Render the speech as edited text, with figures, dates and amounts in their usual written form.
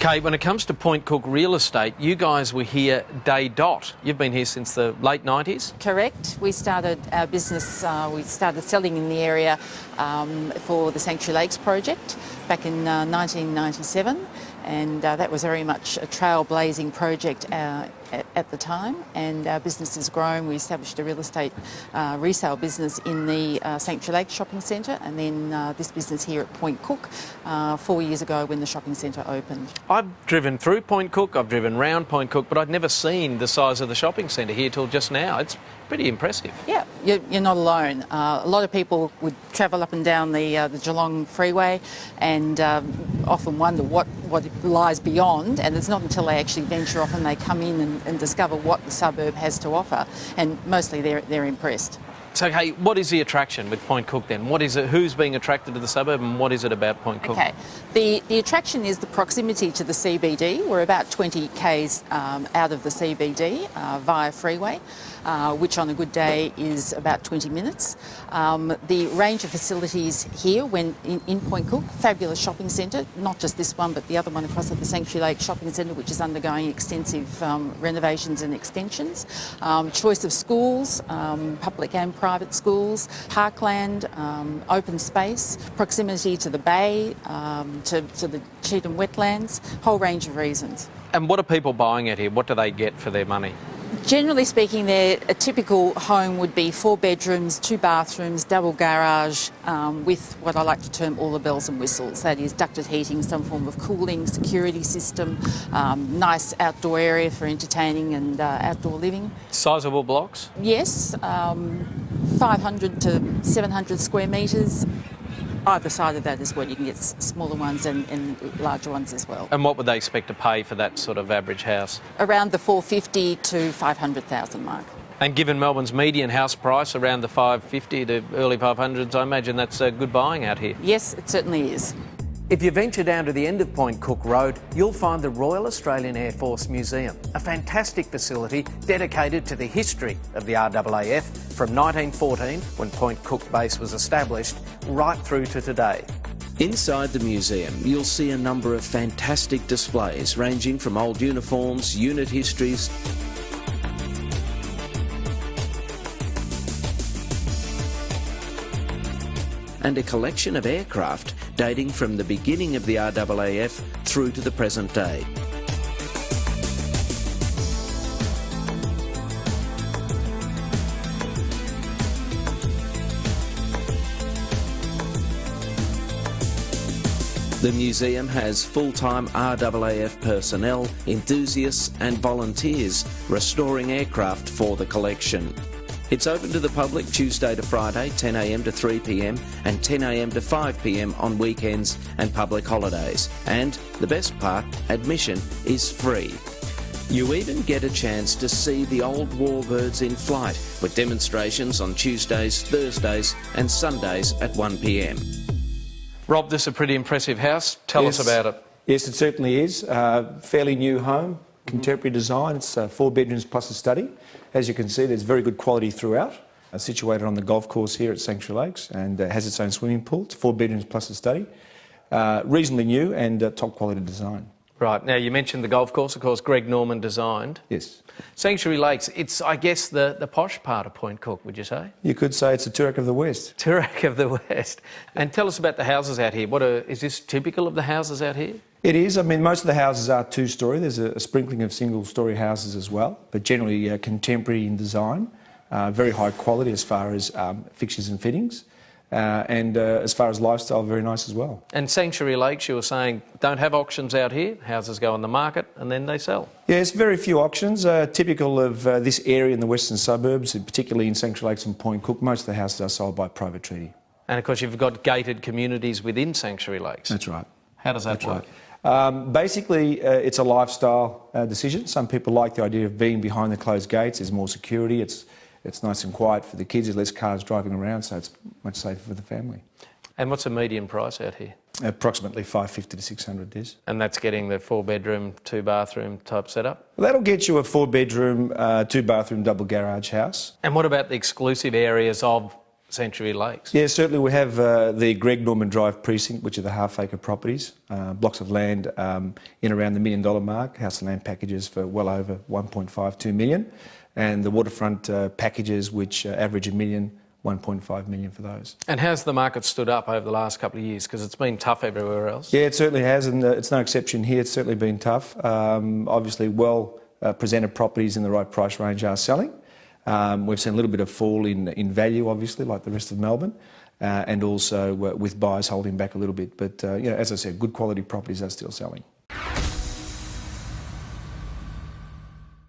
Kate, when it comes to Point Cook real estate, you guys were here day dot. You've been here since the late 90s? Correct. We started our business, we started selling in the area for the Sanctuary Lakes project back in 1997, and that was very much a trailblazing project at the time, and our business has grown. We established a real estate resale business in the Sanctuary Lakes shopping centre, and then this business here at Point Cook 4 years ago when the shopping centre opened. I've driven through Point Cook, I've driven round Point Cook, but I'd never seen the size of the shopping centre here till just now. It's pretty impressive. Yeah, you're not alone. A lot of people would travel up and down the Geelong freeway and often wonder what lies beyond, and it's not until they actually venture off and they come in and discover what the suburb has to offer, and mostly they're impressed. So, hey, what is the attraction with Point Cook then? What is it? Who's being attracted to the suburb, and what is it about Point Cook? Okay, the attraction is the proximity to the CBD. We're about 20 k's out of the CBD via freeway, which on a good day is about 20 minutes. The range of facilities here when in Point Cook, fabulous shopping centre, not just this one but the other one across at the Sanctuary Lakes shopping centre, which is undergoing extensive renovations and extensions. Choice of schools, public and private schools, parkland, open space, proximity to the bay, to the Cheetham wetlands, whole range of reasons. And what are people buying at here? What do they get for their money? Generally speaking, a typical home would be 4 bedrooms, 2 bathrooms, double garage, with what I like to term all the bells and whistles. That is ducted heating, some form of cooling, security system, nice outdoor area for entertaining and outdoor living. Sizable blocks? Yes, 500 to 700 square metres. Either side of that is what you can get smaller ones and larger ones as well. And what would they expect to pay for that sort of average house? Around the 450 to 500,000 mark. And given Melbourne's median house price around the 550 to early 500s, I imagine that's good buying out here. Yes, it certainly is. If you venture down to the end of Point Cook Road, you'll find the Royal Australian Air Force Museum, a fantastic facility dedicated to the history of the RAAF from 1914, when Point Cook Base was established, right through to today. Inside the museum, you'll see a number of fantastic displays ranging from old uniforms, unit histories, and a collection of aircraft dating from the beginning of the RAAF through to the present day. The museum has full-time RAAF personnel, enthusiasts and volunteers restoring aircraft for the collection. It's open to the public Tuesday to Friday, 10 a.m. to 3 p.m. and 10 a.m. to 5 p.m. on weekends and public holidays. And the best part, admission is free. You even get a chance to see the old warbirds in flight with demonstrations on Tuesdays, Thursdays and Sundays at 1 p.m. Rob, this is a pretty impressive house. Tell us about it. Yes, it certainly is. Fairly new home, contemporary design. It's 4 bedrooms plus a study. As you can see, there's very good quality throughout. Situated on the golf course here at Sanctuary Lakes, and has its own swimming pool. It's 4 bedrooms plus a study. Reasonably new and top quality design. Right. Now, you mentioned the golf course, of course, Greg Norman designed. Yes. Sanctuary Lakes, it's, I guess, the posh part of Point Cook, would you say? You could say it's a Toorak of the West. Toorak of the West. And tell us about the houses out here. Is this typical of the houses out here? It is. I mean, most of the houses are 2-storey. There's a sprinkling of single-storey houses as well, but generally contemporary in design, very high quality as far as fixtures and fittings. And as far as lifestyle, very nice as well. And Sanctuary Lakes, you were saying, don't have auctions out here. Houses go on the market and then they sell. Yes, very few auctions. Typical of this area in the western suburbs, particularly in Sanctuary Lakes and Point Cook, most of the houses are sold by private treaty. And of course, you've got gated communities within Sanctuary Lakes. That's right. How does that work? Right. Basically, it's a lifestyle decision. Some people like the idea of being behind the closed gates. There's more security. It's nice and quiet for the kids. There's less cars driving around, so it's much safer for the family. And what's the median price out here? Approximately 550 to 600 is. And that's getting the 4-bedroom, 2-bathroom type setup? Well, that'll get you a 4-bedroom, 2-bathroom double garage house. And what about the exclusive areas of Sanctuary Lakes. Yeah, certainly we have the Greg Norman Drive precinct, which are the half-acre properties, blocks of land in around the $1 million mark, house and land packages for well over 1.52 million, and the waterfront packages which average $1 million, 1.5 million for those. And how's the market stood up over the last couple of years? Because it's been tough everywhere else. Yeah, it certainly has, and it's no exception here. It's certainly been tough. Obviously, presented properties in the right price range are selling. We've seen a little bit of fall in value, obviously, like the rest of Melbourne, and also with buyers holding back a little bit. But, as I said, good quality properties are still selling.